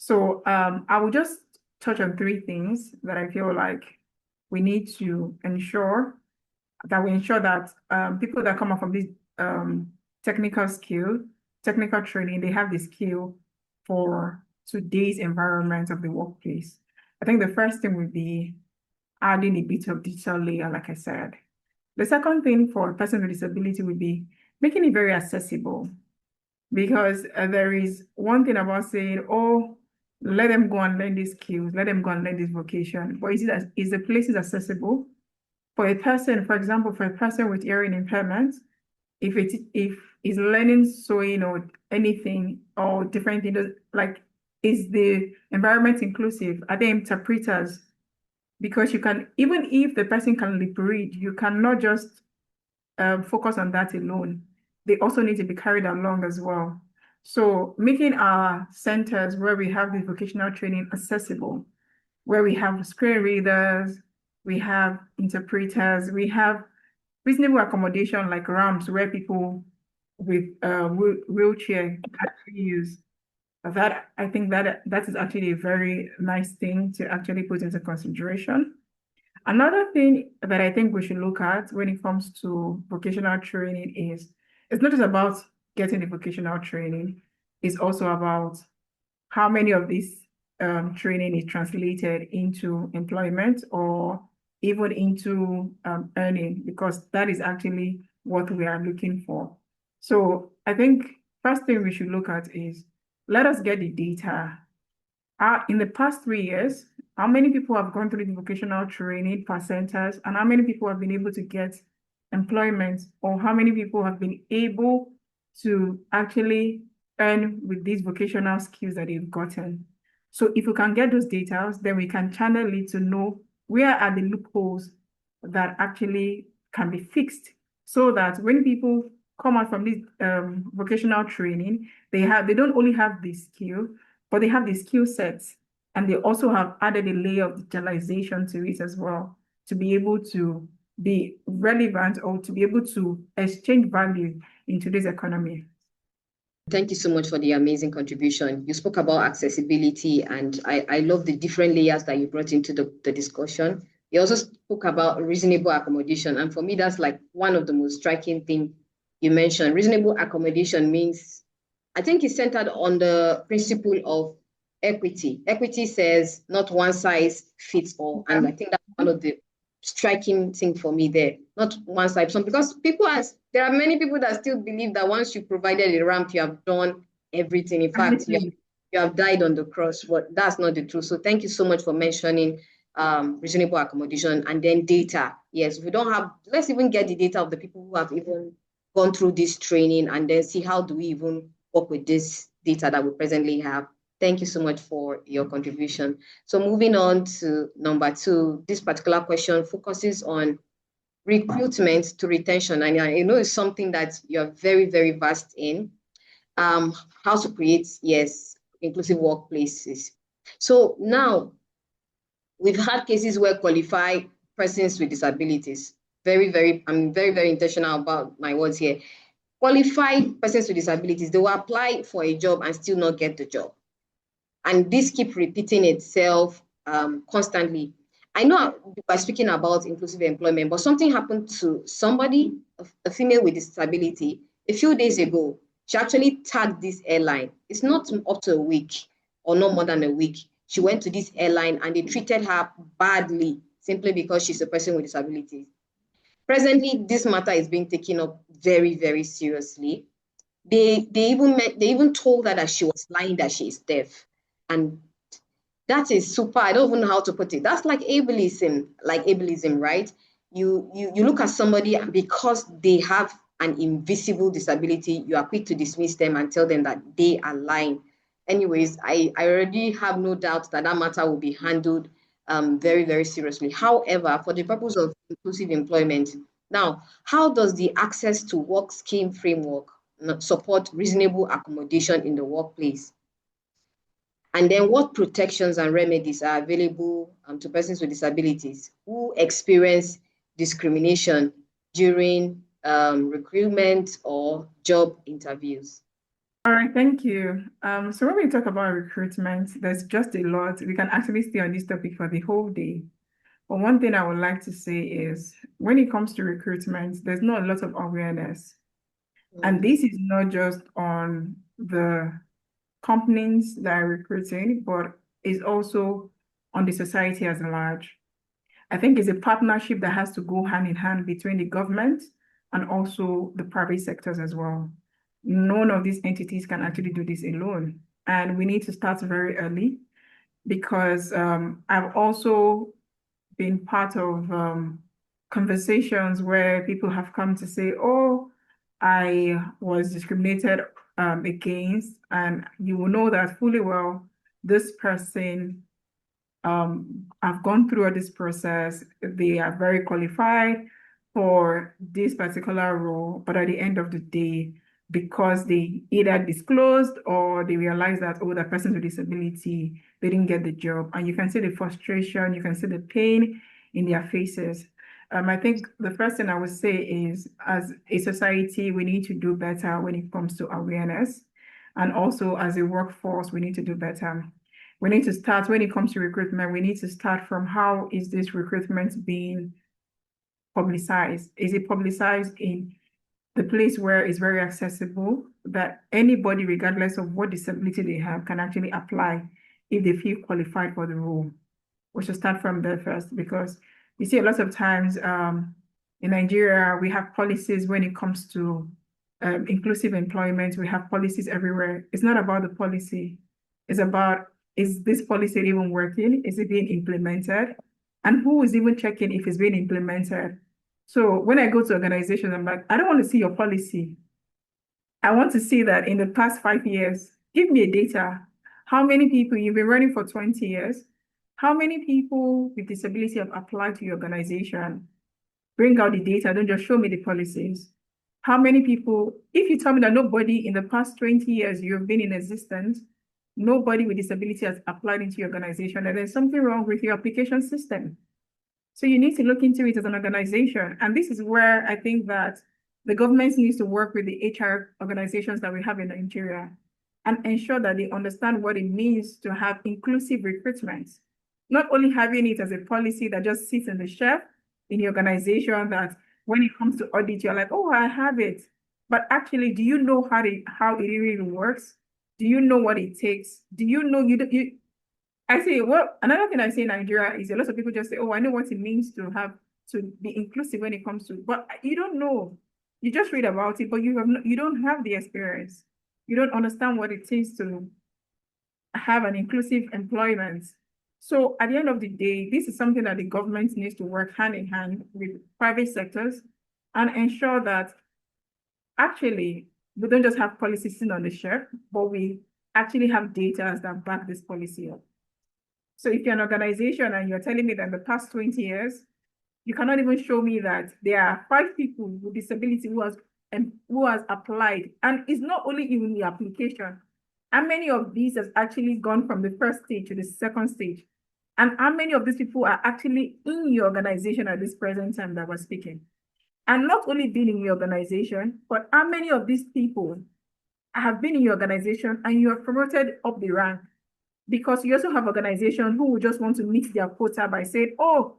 So I will just touch on three things that I feel like we need to ensure that people that come up from this technical skill, technical training, they have the skill for today's environment of the workplace. I think the first thing would be adding a bit of digital layer, like I said. The second thing for a person with disability would be making it very accessible, because there is one thing about saying, oh, let them go and learn these skills, let them go and learn this vocation. But is the places accessible? For a person, for example, for a person with hearing impairment, if is learning sewing or anything or different things, like, is the environment inclusive? Are they interpreters? Because you can, even if the person can lip read, you cannot just focus on that alone. They also need to be carried along as well. So making our centers where we have the vocational training accessible, where we have screen readers, we have interpreters, we have reasonable accommodation like ramps where people with wheelchair can actually use. That, I think that is actually a very nice thing to actually put into consideration. Another thing that I think we should look at when it comes to vocational training is it's not just about getting the vocational training, it's also about how many of this training is translated into employment or even into earning, because that is actually what we are looking for. So I think first thing we should look at is let us get the data. In the past 3 years, how many people have gone through the vocational training per centers, and how many people have been able to get employment, or how many people have been able to actually earn with these vocational skills that they've gotten? So if we can get those details, then we can channel it to know where are the loopholes that actually can be fixed, so that when people come out from this vocational training, they don't only have the skill, but they have the skill sets, and they also have added a layer of digitalization to it as well, to be able to be relevant or to be able to exchange value in today's economy. Thank you so much for the amazing contribution. You spoke about accessibility, and I love the different layers that you brought into the discussion. You also spoke about reasonable accommodation, and for me, that's like one of the most striking things you mentioned. Reasonable accommodation means, I think it's centered on the principle of equity. Equity says not one size fits all, and I think that's one of the striking thing for me there. Not one size, because there are many people that still believe that once you provided a ramp, you have done everything. In fact, you have died on the cross, but that's not the truth. So thank you so much for mentioning reasonable accommodation. And then data. Yes, we don't have, let's even get the data of the people who have even gone through this training, and then see how do we even work with this data that we presently have. Thank you so much for your contribution. So moving on to number 2, this particular question focuses on recruitment to retention. And I know it's something that you're very, very vast in. How to create, yes, inclusive workplaces. So now we've had cases where qualified persons with disabilities, I'm very, very intentional about my words here. Qualified persons with disabilities, they will apply for a job and still not get the job. And this keeps repeating itself constantly. I know we're speaking about inclusive employment, but something happened to somebody, a female with disability, a few days ago. She actually tagged this airline. It's not up to a week or no more than a week. She went to this airline and they treated her badly simply because she's a person with disabilities. Presently, this matter is being taken up very, very seriously. They even told her that she was lying, that she is deaf. And that is super. I don't even know how to put it. That's like ableism, right? You look at somebody, and because they have an invisible disability, you are quick to dismiss them and tell them that they are lying. Anyways, I already have no doubt that matter will be handled very, very seriously. However, for the purpose of inclusive employment, now, how does the access to work scheme framework support reasonable accommodation in the workplace? And then what protections and remedies are available to persons with disabilities who experience discrimination during recruitment or job interviews? All right, thank you. So when we talk about recruitment, there's just a lot. We can actually stay on this topic for the whole day. But one thing I would like to say is when it comes to recruitment, there's not a lot of awareness. And Mm, this is not just on the companies that are recruiting, but is also on the society as a large. I think it's a partnership that has to go hand in hand between the government and also the private sectors as well. None of these entities can actually do this alone. And we need to start very early because I've also been part of conversations where people have come to say, oh, I was discriminated against, and you will know that fully well this person have gone through this process. They are very qualified for this particular role, but at the end of the day, because they either disclosed or they realized that, oh, the person with disability, they didn't get the job. And you can see the frustration, you can see the pain in their faces. I think the first thing I would say is, as a society, we need to do better when it comes to awareness. And also, as a workforce, we need to do better. We need to start when it comes to recruitment, we need to start from how is this recruitment being publicized? Is it publicized in the place where it's very accessible that anybody, regardless of what disability they have, can actually apply if they feel qualified for the role? We should start from there first because you see a lot of times in Nigeria, we have policies when it comes to inclusive employment. We have policies everywhere. It's not about the policy. It's about, is this policy even working? Is it being implemented? And who is even checking if it's being implemented? So when I go to organizations, I'm like, I don't want to see your policy. I want to see that in the past 5 years, give me a data. How many people you've been running for 20 years? How many people with disability have applied to your organization? Bring out the data, don't just show me the policies. How many people, if you tell me that nobody in the past 20 years you've been in existence, nobody with disability has applied into your organization, then there's something wrong with your application system. So you need to look into it as an organization. And this is where I think that the government needs to work with the HR organizations that we have in Nigeria and ensure that they understand what it means to have inclusive recruitment. Not only having it as a policy that just sits in the shelf in the organization that when it comes to audit, you're like, oh, I have it. But actually, do you know how it really works? Do you know what it takes? Do you know you I say, well, another thing I see in Nigeria is a lot of people just say, oh, I know what it means to have to be inclusive when it comes to, but you don't know. You just read about it, but you don't have the experience. You don't understand what it takes to have an inclusive employment. So at the end of the day, this is something that the government needs to work hand in hand with private sectors and ensure that actually we don't just have policies sitting on the shelf, but we actually have data that back this policy up. So if you're an organization and you're telling me that in the past 20 years, you cannot even show me that there are 5 people with disability who has applied. And it's not only in the application. How many of these has actually gone from the first stage to the second stage? And how many of these people are actually in your organization at this present time that we're speaking? And not only being in your organization, but how many of these people have been in your organization and you have promoted up the rank? Because you also have organizations who will just want to meet their quota by saying, oh,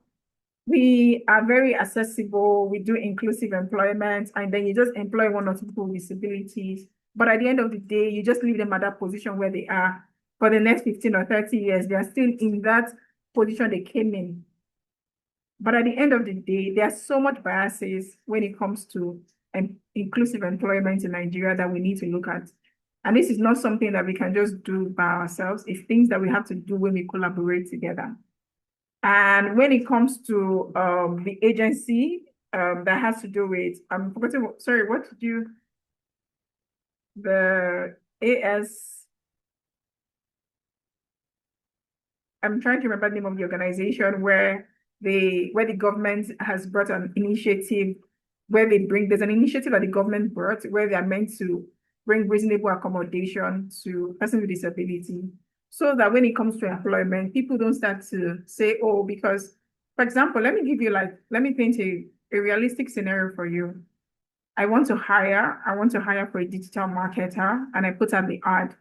we are very accessible, we do inclusive employment, and then you just employ one or two people with disabilities. But at the end of the day, you just leave them at that position where they are for the next 15 or 30 years. They are still in that position they came in. But at the end of the day, there are so much biases when it comes to inclusive employment in Nigeria that we need to look at. And this is not something that we can just do by ourselves. It's things that we have to do when we collaborate together. And when it comes to the agency that has to do with, I'm forgetting, sorry, what did you, the AS, I'm trying to remember the name of the organization where the government has brought an initiative where there's an initiative that the government brought where they are meant to bring reasonable accommodation to persons with disability so that when it comes to employment, people don't start to say, oh, because, for example, let me paint a realistic scenario for you. I want to hire for a digital marketer, and I put out the ad.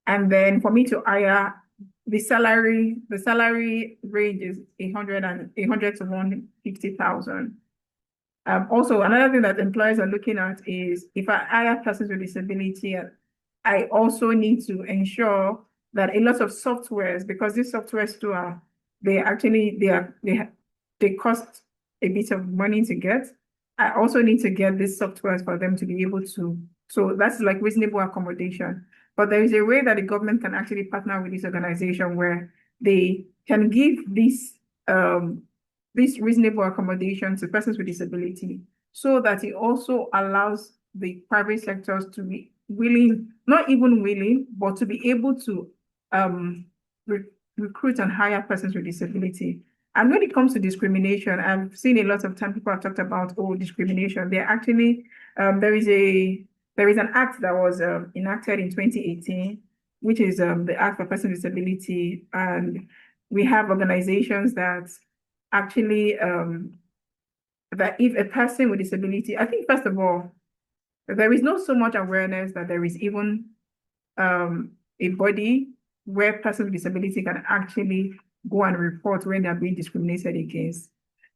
And then for me to hire, the salary range is 100 to 150,000. Also, another thing that employers are looking at is if I hire persons with disability, I also need to ensure that a lot of softwares, because these softwares too are, they cost a bit of money to get. I also need to get these softwares for them to be able to, so that's like reasonable accommodation. But there is a way that the government can actually partner with this organization where they can give this reasonable accommodation to persons with disability, so that it also allows the private sectors to be willing, not even willing, but to be able to re recruit and hire persons with disability. And when it comes to discrimination, I've seen a lot of time people have talked about, oh, discrimination. They're actually, there is an act that was enacted in 2018, which is the Act for Persons with Disability. And we have organizations that actually, that if a person with disability, I think first of all, there is not so much awareness that there is even a body where persons with disability can actually go and report when they're being discriminated against.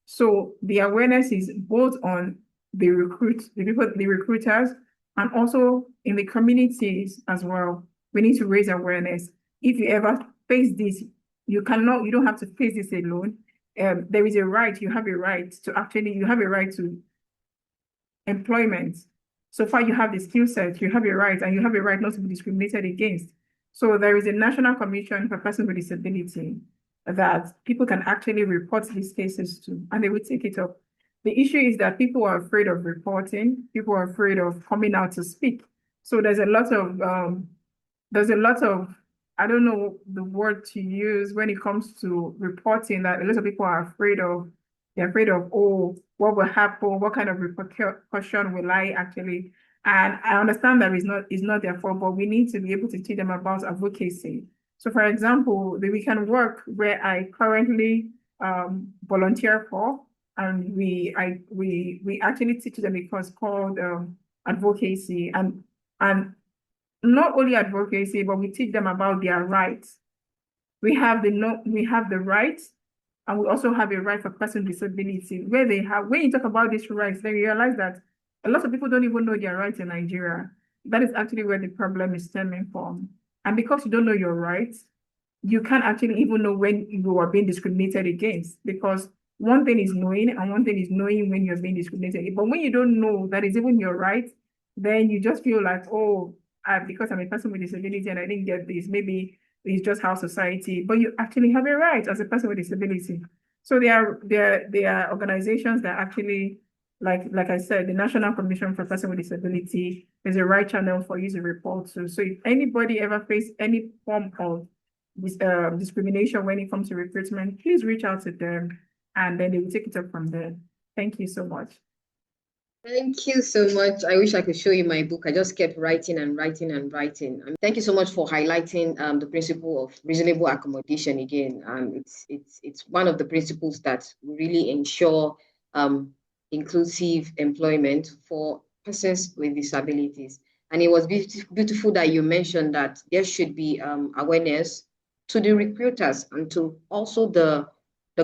So the awareness is both on the recruiters, and also in the communities as well. We need to raise awareness. If you ever face this, you don't have to face this alone. There is a right, you have a right to employment. So far, you have the skill set, you have a right, and you have a right not to be discriminated against. So there is a National Commission for Persons with Disability that people can actually report these cases to, and they will take it up. The issue is that people are afraid of reporting, people are afraid of coming out to speak. So there's a lot of, I don't know the word to use when it comes to reporting, that a lot of people are afraid of. They're afraid of, oh, what will happen? What kind of repercussion will I actually? And I understand that it's not their fault, but we need to be able to teach them about advocacy. So, for example, the Weekend Work, where I currently volunteer for, and we actually teach them a course called advocacy, and not only advocacy, but we teach them about their rights. We have the rights, and we also have a right for person with disability, where when you talk about these rights, then you realize that a lot of people don't even know their rights in Nigeria. That is actually where the problem is stemming from. And because you don't know your rights, you can't actually even know when you are being discriminated against, because one thing is knowing and one thing is knowing when you're being discriminated. But when you don't know that is even your right, then you just feel like, oh, because I'm a person with disability and I didn't get this, maybe it's just how society, but you actually have a right as a person with disability. So there are organizations that actually, like I said, the National Commission for Persons with Disability is a right channel for you to report to. So if anybody ever face any form of discrimination when it comes to recruitment, please reach out to them, and then they will take it up from there. Thank you so much. Thank you so much. I wish I could show you my book. I just kept writing and writing and writing. Thank you so much for highlighting the principle of reasonable accommodation again. It's one of the principles that really ensure inclusive employment for persons with disabilities. And it was beautiful that you mentioned that there should be awareness to the recruiters and to also the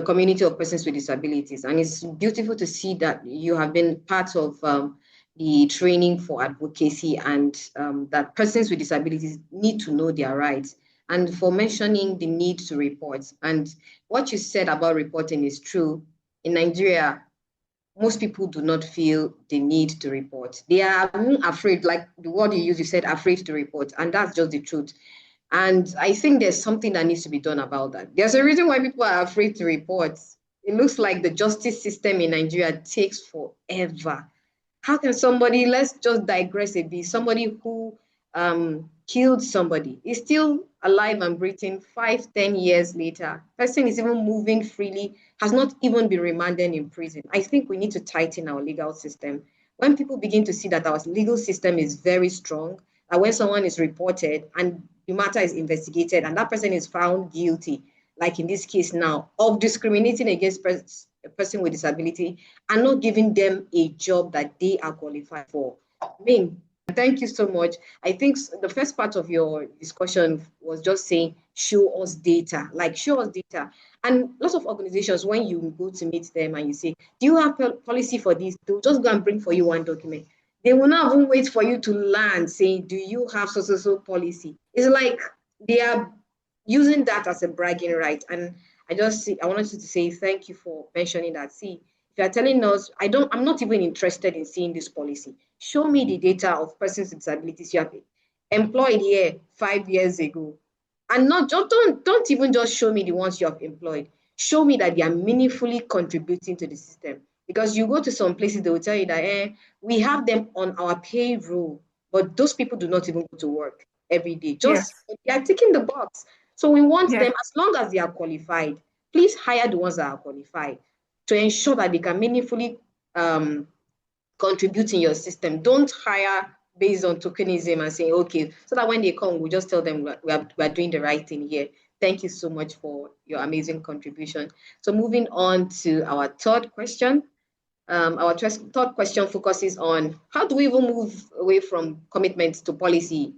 community of persons with disabilities. And it's beautiful to see that you have been part of the training for advocacy, and that persons with disabilities need to know their rights, and for mentioning the need to report. And what you said about reporting is true. In Nigeria, most people do not feel the need to report. They are afraid, like the word you used, you said afraid to report, and that's just the truth. And I think there's something that needs to be done about that. There's a reason why people are afraid to report. It looks like the justice system in Nigeria takes forever. How can somebody, let's just digress a bit, somebody who killed somebody is still alive and breathing 5-10 years later? Person is even moving freely, has not even been remanded in prison. I think we need to tighten our legal system. When people begin to see that our legal system is very strong, that when someone is reported and the matter is investigated and that person is found guilty, like in this case now, of discriminating against a person with disability and not giving them a job that they are qualified for. Ming, thank you so much. I think the first part of your discussion was just saying, show us data, like show us data. And lots of organizations, when you go to meet them and you say, do you have policy for this? They'll just go and bring for you one document. They will not even wait for you to land saying, do you have so policy? It's like they are using that as a bragging right. And I wanted you to say thank you for mentioning that. See, if you're telling us, I'm not even interested in seeing this policy. Show me the data of persons with disabilities you have employed here 5 years ago. And not just don't even just show me the ones you have employed. Show me that they are meaningfully contributing to the system. Because you go to some places, they will tell you that we have them on our payroll, but those people do not even go to work every day. Just they are ticking the box. So we want them, as long as they are qualified, please hire the ones that are qualified to ensure that they can meaningfully contribute in your system. Don't hire based on tokenism and saying, okay, so that when they come, we'll just tell them we're doing the right thing here. Thank you so much for your amazing contribution. So moving on to our third question. Our third question focuses on how do we even move away from commitments to policy?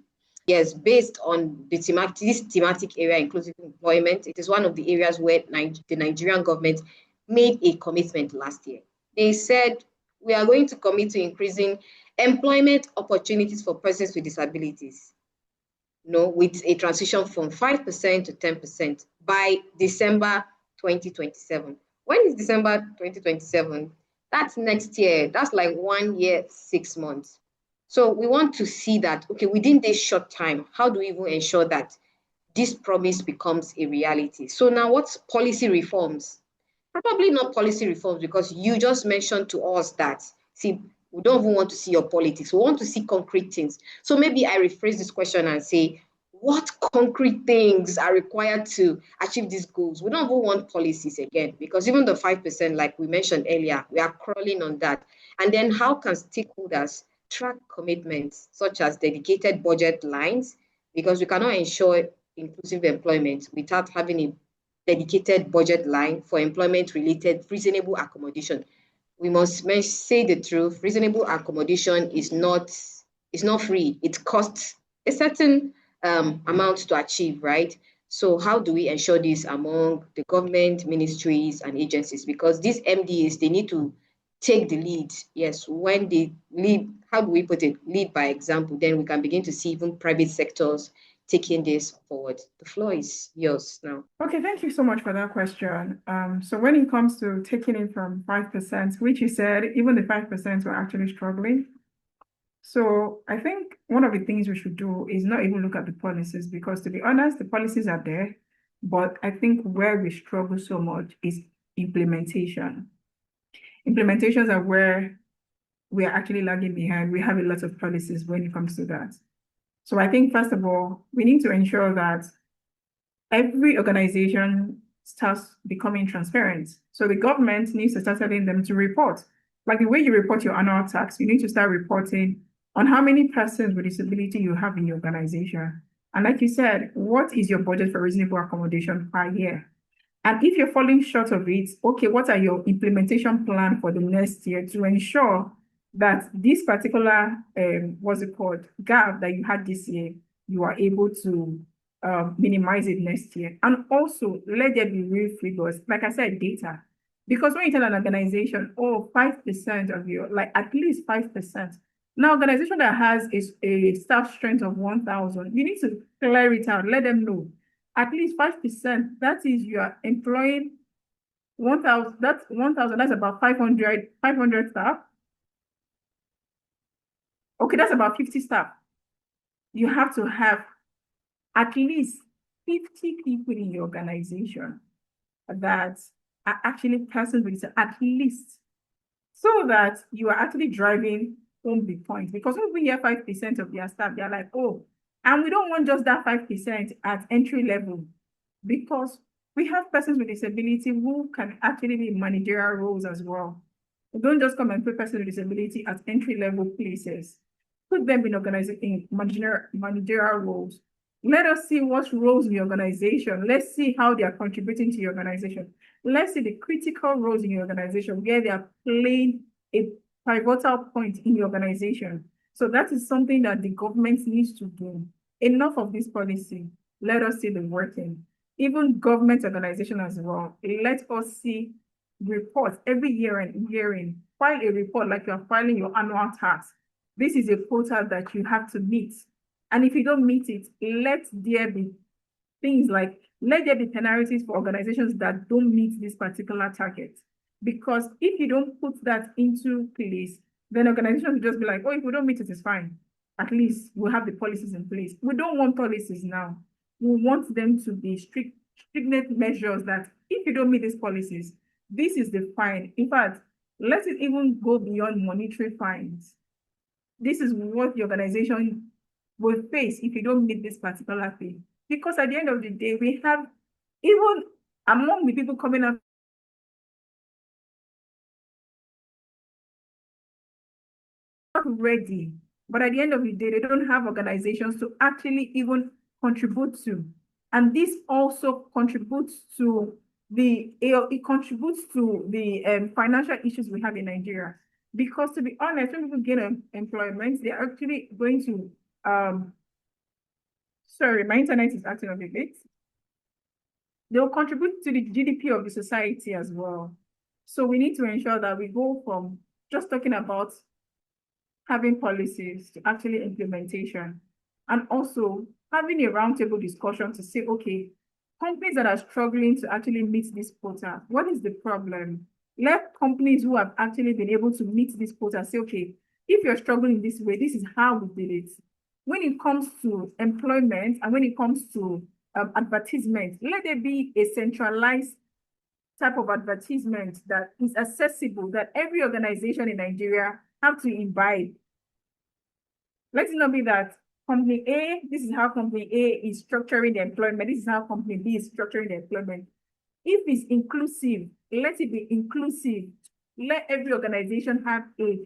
Yes, based on this thematic area, inclusive employment, it is one of the areas where the Nigerian government made a commitment last year. They said, we are going to commit to increasing employment opportunities for persons with disabilities, with a transition from 5% to 10% by December 2027. When is December 2027? That's next year. That's like 1 year, 6 months. So we want to see that, okay, within this short time, how do we even ensure that this promise becomes a reality? So now what's policy reforms? Probably not policy reforms, because you just mentioned to us that, see, we don't even want to see your politics. We want to see concrete things. So maybe I rephrase this question and say, what concrete things are required to achieve these goals? We don't even want policies again, because even the 5%, like we mentioned earlier, we are crawling on that. And then how can stakeholders track commitments such as dedicated budget lines? Because we cannot ensure inclusive employment without having a dedicated budget line for employment-related reasonable accommodation. We must say the truth. Reasonable accommodation is not free. It costs a certain amount to achieve, right? So how do we ensure this among the government, ministries, and agencies? Because these MDAs, they need to take the lead. Yes, when they lead, how do we put it? Lead by example. Then we can begin to see even private sectors taking this forward. The floor is yours now. Okay, thank you so much for that question. So when it comes to taking it from 5%, which you said, even the 5% were actually struggling. So I think one of the things we should do is not even look at the policies, because to be honest, the policies are there, but I think where we struggle so much is implementation. Implementations are where we are actually lagging behind. We have a lot of policies when it comes to that. So I think, first of all, we need to ensure that every organization starts becoming transparent. So the government needs to start telling them to report. Like the way you report your annual tax, you need to start reporting on how many persons with disability you have in your organization. And like you said, what is your budget for reasonable accommodation per year? And if you're falling short of it, okay, what are your implementation plan for the next year to ensure that this particular, gap that you had this year, you are able to minimize it next year. And also let there be real figures, like I said, data. Because when you tell an organization, 5% of your, like at least 5%. Now, organization that has a staff strength of 1,000, you need to clear it out, let them know. At least 5%, that is you are employing 1,000, that's 1,000, that's about 500 staff. Okay, that's about 50 staff. You have to have at least 50 people in your organization that are actually persons with at least, so that you are actually driving home the point. Because when we hear 5% of their staff, they're like, and we don't want just that 5% at entry level, because we have persons with disability who can actually be in managerial roles as well. We don't just come and put persons with disability at entry level places. Put them in managerial roles. Let us see what roles in your organization. Let's see how they are contributing to your organization. Let's see the critical roles in your organization where they are playing a pivotal point in your organization. So that is something that the government needs to do. Enough of this policy. Let us see the working. Even government organization as well. Let us see reports every year and year in. File a report like you're filing your annual tax. This is a quota that you have to meet. And if you don't meet it, let there be things like, let there be penalties for organizations that don't meet this particular target. Because if you don't put that into place, then organizations will just be like, oh, if we don't meet it, it's fine. At least we'll have the policies in place. We don't want policies now. We want them to be stringent measures that if you don't meet these policies, this is the fine. In fact, let it even go beyond monetary fines. This is what the organization will face if you don't meet this particular thing. Because at the end of the day, we have, even among the people coming up, not ready, but at the end of the day, they don't have organizations to actually even contribute to. And this also contributes to it contributes to the financial issues we have in Nigeria. Because to be honest, when people get employment, they're actually going to, sorry, my internet is acting up a bit. They'll contribute to the GDP of the society as well. So we need to ensure that we go from just talking about having policies to actually implementation, and also having a roundtable discussion to say, okay, companies that are struggling to actually meet this quota, what is the problem? Let companies who have actually been able to meet this quota say, okay, if you're struggling this way, this is how we did it. When it comes to employment and when it comes to advertisement, let there be a centralized type of advertisement that is accessible, that every organization in Nigeria have to imbibe. Let it not be that company A, this is how company A is structuring the employment, this is how company B is structuring the employment. If it's inclusive, let it be inclusive. Let every organization have a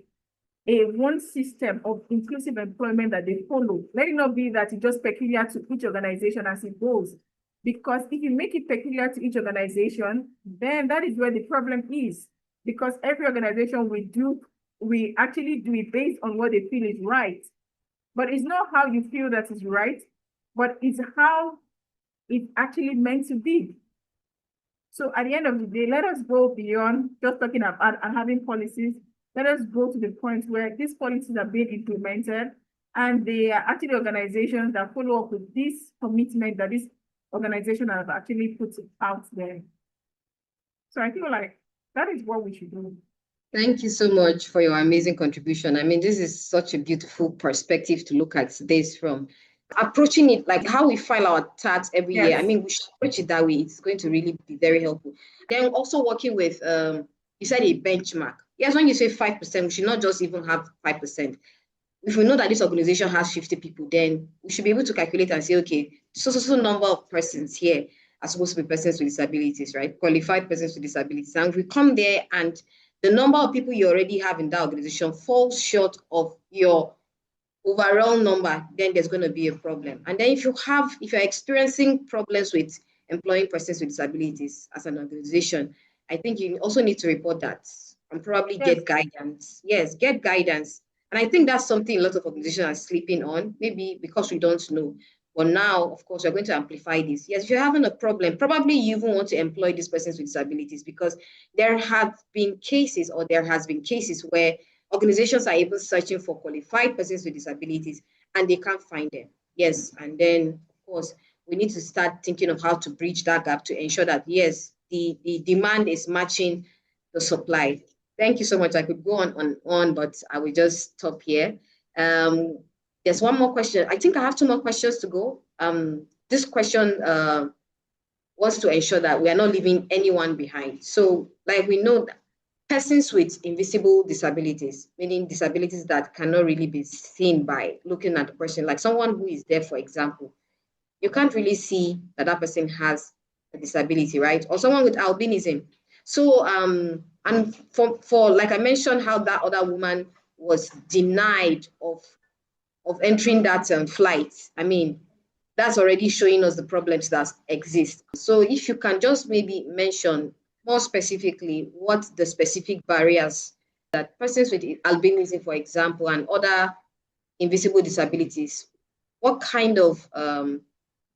one system of inclusive employment that they follow. Let it not be that it's just peculiar to each organization as it goes. Because if you make it peculiar to each organization, then that is where the problem is. Because every organization we actually do it based on what they feel is right. But it's not how you feel that is right, but it's how it's actually meant to be. So at the end of the day, let us go beyond just talking about and having policies. Let us go to the point where these policies are being implemented and they are actually organizations that follow up with this commitment that this organization has actually put out there. So I feel like that is what we should do. Thank you so much for your amazing contribution. I mean, this is such a beautiful perspective to look at this from. Approaching it like how we file our tax every year. I mean, we should approach it that way. It's going to really be very helpful. Then also working with, you said a benchmark. Yes, when you say 5%, we should not just even have 5%. If we know that this organization has 50 people, then we should be able to calculate and say, okay, so number of persons here are supposed to be persons with disabilities, right? Qualified persons with disabilities. And if we come there and the number of people you already have in that organization falls short of your overall number, then there's going to be a problem. And then if you're experiencing problems with employing persons with disabilities as an organization, I think you also need to report that and probably get guidance. Yes, get guidance. And I think that's something a lot of organizations are sleeping on, maybe because we don't know. But now, of course, we're going to amplify this. Yes, if you're having a problem, probably you even want to employ these persons with disabilities because there has been cases where organizations are even searching for qualified persons with disabilities and they can't find them. Yes, and then, of course, we need to start thinking of how to bridge that gap to ensure that, yes, the demand is matching the supply. Thank you so much. I could go on, but I will just stop here. There's one more question. I think I have two more questions to go. This question was to ensure that we are not leaving anyone behind. So, like we know that persons with invisible disabilities, meaning disabilities that cannot really be seen by looking at the person, like someone who is deaf, for example, you can't really see that that person has a disability, right? Or someone with albinism. So, and for like I mentioned, how that other woman was denied of entering that flight. I mean, that's already showing us the problems that exist. So if you can just maybe mention more specifically what the specific barriers that persons with albinism, for example, and other invisible disabilities, what kind of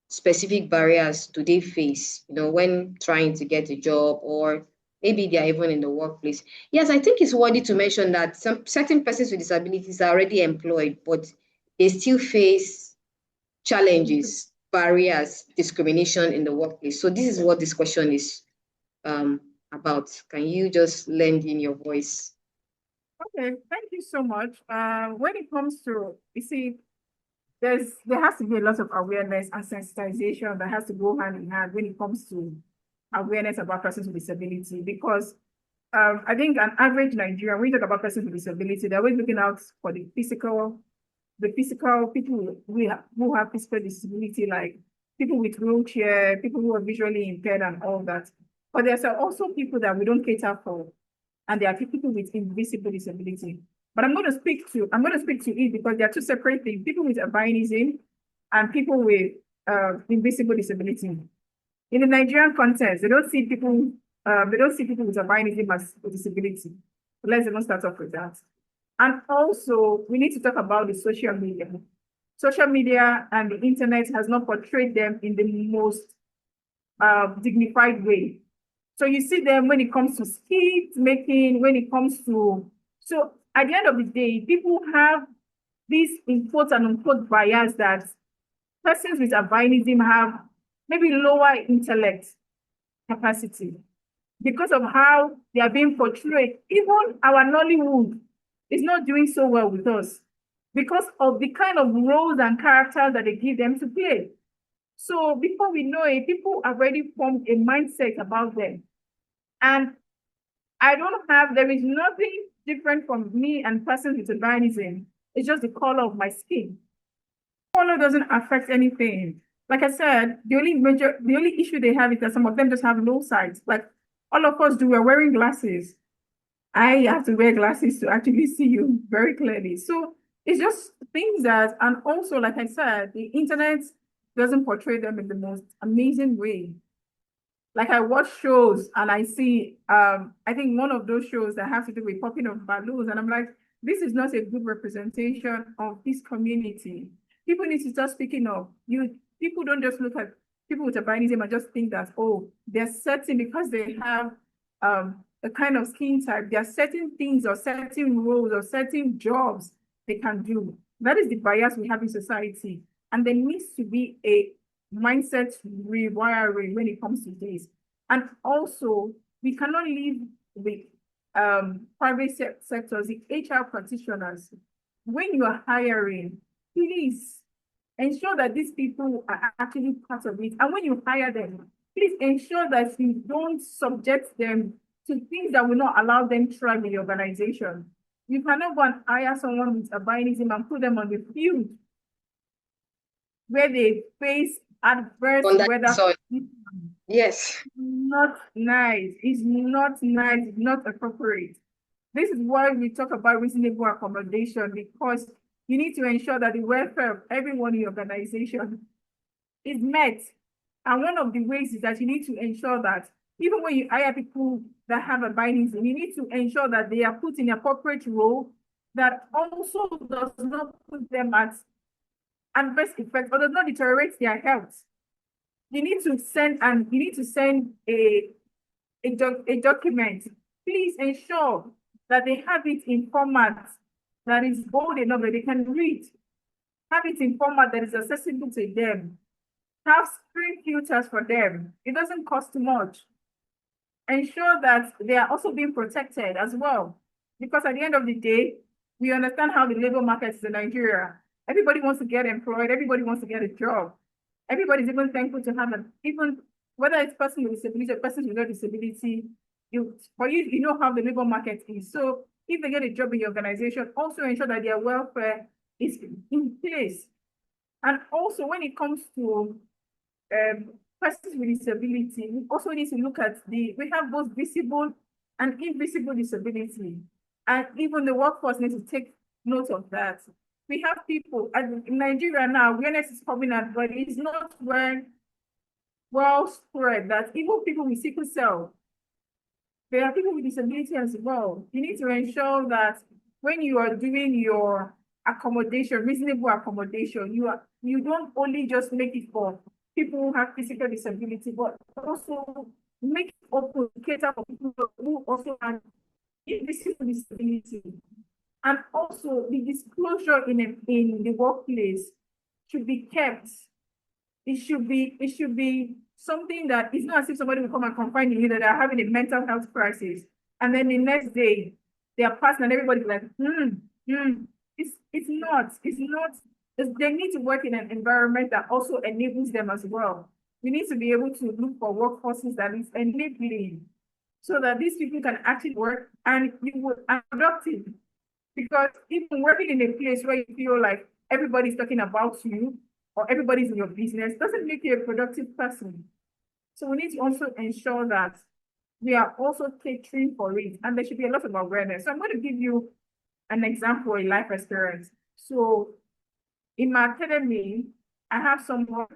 specific barriers do they face, when trying to get a job, or maybe they are even in the workplace? Yes, I think it's worthy to mention that some certain persons with disabilities are already employed, but they still face challenges, barriers, discrimination in the workplace. So this is what this question is about. Can you just lend in your voice? Okay, thank you so much. When it comes to, you see, there has to be a lot of awareness and sensitization that has to go hand in hand when it comes to awareness about persons with disability, because I think an average Nigerian, when you talk about persons with disability, they're always looking out for the physical people who have physical disability, like people with wheelchair, people who are visually impaired and all that. But there's also people that we don't cater for, and there are people with invisible disability. But I'm going to speak to it because there are two separate things: people with albinism and people with invisible disability. In the Nigerian context, they don't see people with albinism as a disability. Let's even start off with that. And also, we need to talk about the social media. Social media and the internet has not portrayed them in the most dignified way. So you see them when it comes to skit making, when it comes to, so at the end of the day, people have this in quote and unquote bias that persons with albinism have maybe lower intellect capacity because of how they are being portrayed. Even our Nollywood is not doing so well with us because of the kind of roles and characters that they give them to play. So before we know it, people have already formed a mindset about them. And there is nothing different from me and persons with albinism. It's just the color of my skin. Color doesn't affect anything. Like I said, the only issue they have is that some of them just have low sight. Like all of us do, we're wearing glasses. I have to wear glasses to actually see you very clearly. So it's just things that, and also, like I said, the internet doesn't portray them in the most amazing way. Like I watch shows and I see, I think one of those shows that have to do with popping of balloons, and I'm like, this is not a good representation of this community. People need to start speaking up. People don't just look at people with albinism and just think that, oh, they're certain because they have a kind of skin type, there are certain things or certain roles or certain jobs they can do. That is the bias we have in society. And there needs to be a mindset rewiring when it comes to this. And also, we cannot live with private sectors, the HR practitioners. When you are hiring, please ensure that these people are actually part of it. And when you hire them, please ensure that you don't subject them to things that will not allow them to thrive in the organization. You cannot go and hire someone with albinism and put them on the field where they face adverse weather. Yes. Not nice. It's not nice. It's not appropriate. This is why we talk about reasonable accommodation, because you need to ensure that the welfare of everyone in your organization is met. And one of the ways is that you need to ensure that even when you hire people that have albinism, you need to ensure that they are put in an appropriate role that also does not put them at adverse effects or does not deteriorate their health. You need to send a document. Please ensure that they have it in format that is bold enough that they can read. Have it in format that is accessible to them. Have screen filters for them. It doesn't cost too much. Ensure that they are also being protected as well. Because at the end of the day, we understand how the labor market is in Nigeria. Everybody wants to get employed. Everybody wants to get a job. Everybody's even thankful to have even whether it's person with disability or person without disability, you know how the labor market is. So if they get a job in your organization, also ensure that their welfare is in place. And also when it comes to persons with disability, we also need to look at we have both visible and invisible disability. And even the workforce needs to take note of that. we have people in Nigeria now, awareness is coming out, but it's not well spread that even people with sickle cell, there are people with disability as well. You need to ensure that when you are doing your accommodation, reasonable accommodation, you don't only just make it for people who have physical disability, but also make it open, cater for people who also have invisible disability. And also the disclosure in the workplace should be kept. It should be something that it's not as if somebody will come and confide in you that they're having a mental health crisis. And then the next day they are passing and everybody's like, they need to work in an environment that also enables them as well. We need to be able to look for workforces that is enabling so that these people can actually work and you would are productive. Because even working in a place where you feel like everybody's talking about you or everybody's in your business doesn't make you a productive person. So we need to also ensure that we are also catering for it, and there should be a lot of awareness. So I'm going to give you an example, a life experience. So in my academy, I have someone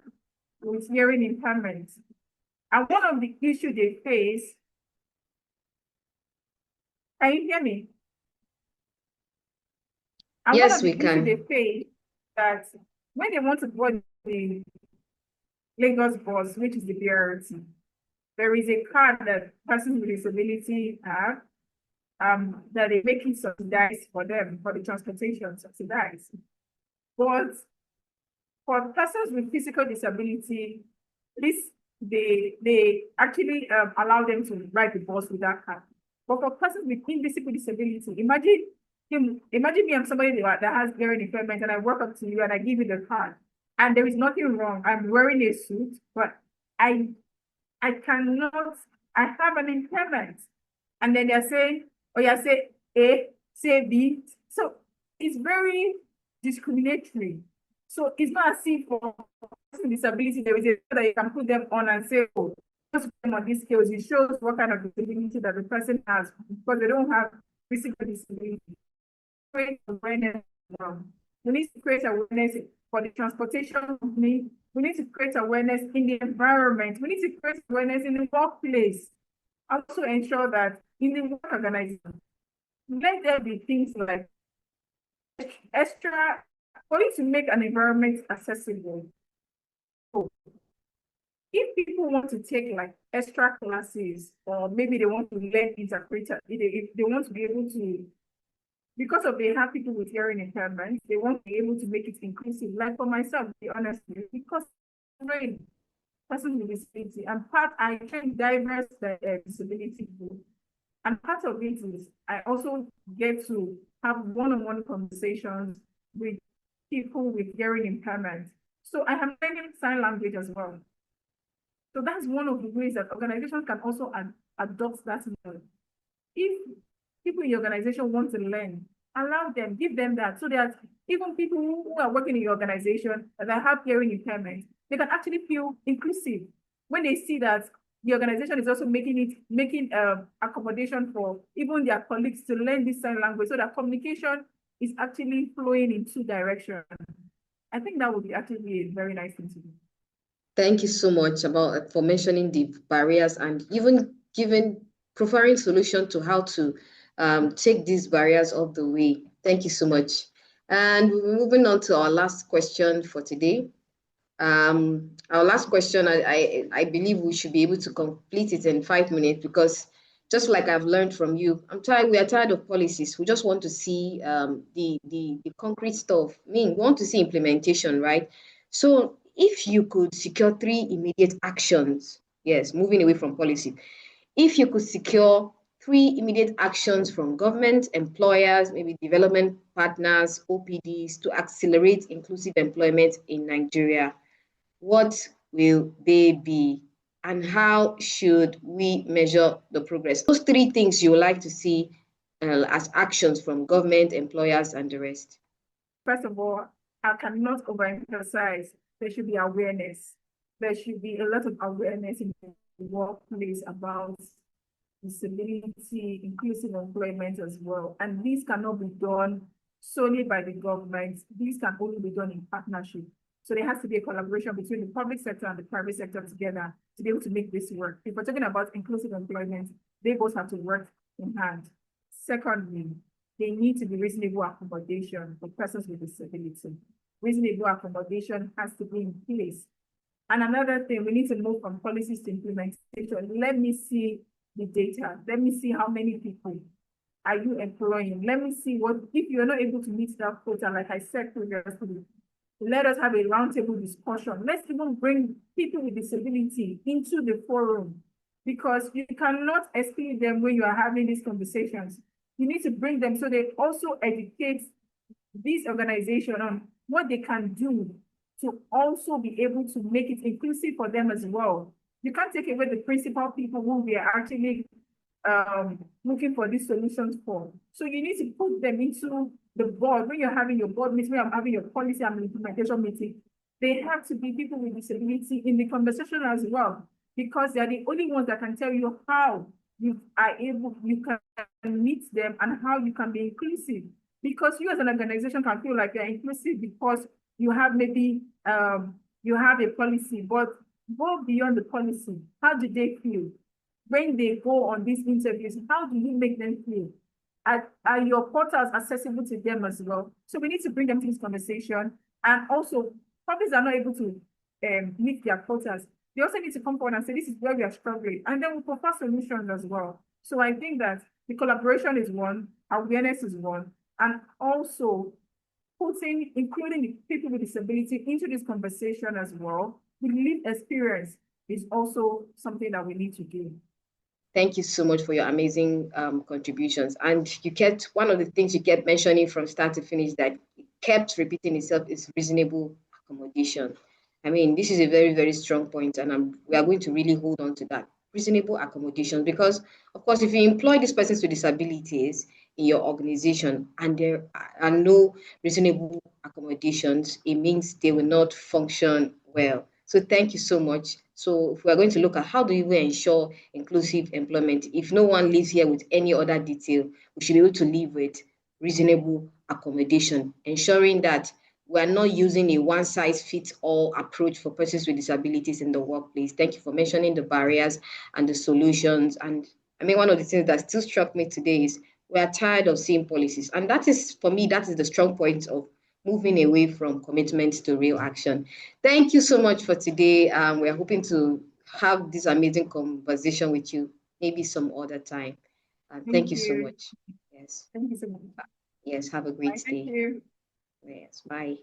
with hearing impairment. And one of the issues they face, can you hear me? And Yes, one of the we can. issues they face that when they want to board the Lagos bus, which is the BRT, there is a card that persons with disability have that they make it subsidized for them, for the transportation subsidized. But for persons with physical disability, they actually allow them to ride the bus with that card. But for persons with invisible disability, imagine me, I'm somebody that has hearing impairment, and I walk up to you and I give you the card, and there is nothing wrong. I'm wearing a suit, but I cannot, I have an impairment. And then they're saying, oh yeah, say A, say B. So it's very discriminatory. So it's not as if for person with disability, there is a that you can put them on and say, oh, just put them on these scales. It shows what kind of disability that the person has because they don't have physical disability. Create awareness. We need to create awareness for the transportation company. We need to create awareness in the environment. We need to create awareness in the workplace. Also ensure that in the work organization, let there be things like extra, for you to make an environment accessible. So if people want to take like extra classes, or maybe they want to learn interpreter, if they want to be able to, because of they have people with hearing impairment, they want to be able to make it inclusive. Like for myself, to be honest with you, because I'm person with disability, and I train diverse disability group. And part of it is I also get to have one-on-one conversations with people with hearing impairment. So I am learning sign language as well. So that's one of the ways that organizations can also adopt that model. If people in your organization want to learn, allow them, give them that, so that even people who are working in your organization that have hearing impairment, they can actually feel inclusive when they see that the organization is also making accommodation for even their colleagues to learn this sign language, so that communication is actually flowing in two directions. I think that would be actually a very nice thing to do. Thank you so much for mentioning the barriers and even providing solution to how to take these barriers off the way. Thank you so much. And we're moving on to our last question for today. Our last question, I believe we should be able to complete it in 5 minutes, because just like I've learned from you, we are tired of policies. We just want to see the concrete stuff. We want to see implementation, right? So if you could secure 3 immediate actions, yes, moving away from policy, if you could secure 3 immediate actions from government, employers, maybe development partners, OPDs, to accelerate inclusive employment in Nigeria, what will they be, and how should we measure the progress? Those 3 things you would like to see as actions from government, employers, and the rest. First of all, I cannot overemphasize there should be awareness. There should be a lot of awareness in the workplace about disability, inclusive employment as well. And this cannot be done solely by the government. These can only be done in partnership. So there has to be a collaboration between the public sector and the private sector together to be able to make this work. If we're talking about inclusive employment, they both have to work in hand. Secondly, they need to be reasonable accommodation for persons with disability. Reasonable accommodation has to be in place. And another thing, we need to move from policies to implementation. Let me see the data. Let me see how many people are you employing. Let me see what, if you're not able to meet that quota, like I said previously, let us have a roundtable discussion. Let's even bring people with disability into the forum, because you cannot exclude them when you are having these conversations. You need to bring them so they also educate this organization on what they can do to also be able to make it inclusive for them as well. You can't take away the principal people who we are actually looking for these solutions for. So you need to put them into the board. When you're having your board meeting, when you're having your policy and implementation meeting, they have to be people with disability in the conversation as well, because they're the only ones that can tell you how you can meet them and how you can be inclusive. Because you as an organization can feel like you're inclusive because you have maybe you have a policy, but go beyond the policy. How do they feel? When they go on these interviews, how do you make them feel? Are your portals accessible to them as well? So we need to bring them to this conversation. And also, companies are not able to meet their quotas. They also need to come forward and say, this is where we are struggling. And then we propose solutions as well. So I think that the collaboration is one, awareness is one, and also including the people with disability into this conversation as well. The lived experience is also something that we need to do. Thank you so much for your amazing contributions. And one of the things you kept mentioning from start to finish that kept repeating itself is reasonable accommodation. I mean, this is a very, very strong point, and we are going to really hold on to that. Reasonable accommodation, because of course, if you employ these persons with disabilities in your organization and there are no reasonable accommodations, it means they will not function well. So thank you so much. So if we are going to look at how do we ensure inclusive employment, if no one lives here with any other detail, we should be able to live with reasonable accommodation, ensuring that we are not using a one-size-fits-all approach for persons with disabilities in the workplace. Thank you for mentioning the barriers and the solutions. And I mean, one of the things that still struck me today is we are tired of seeing policies. And that is, for me, that is the strong point of moving away from commitment to real action. Thank you so much for today. We are hoping to have this amazing conversation with you maybe some other time. Thank you so much. Yes. Thank you so much. Yes, have a great day. Thank you. Yes, bye.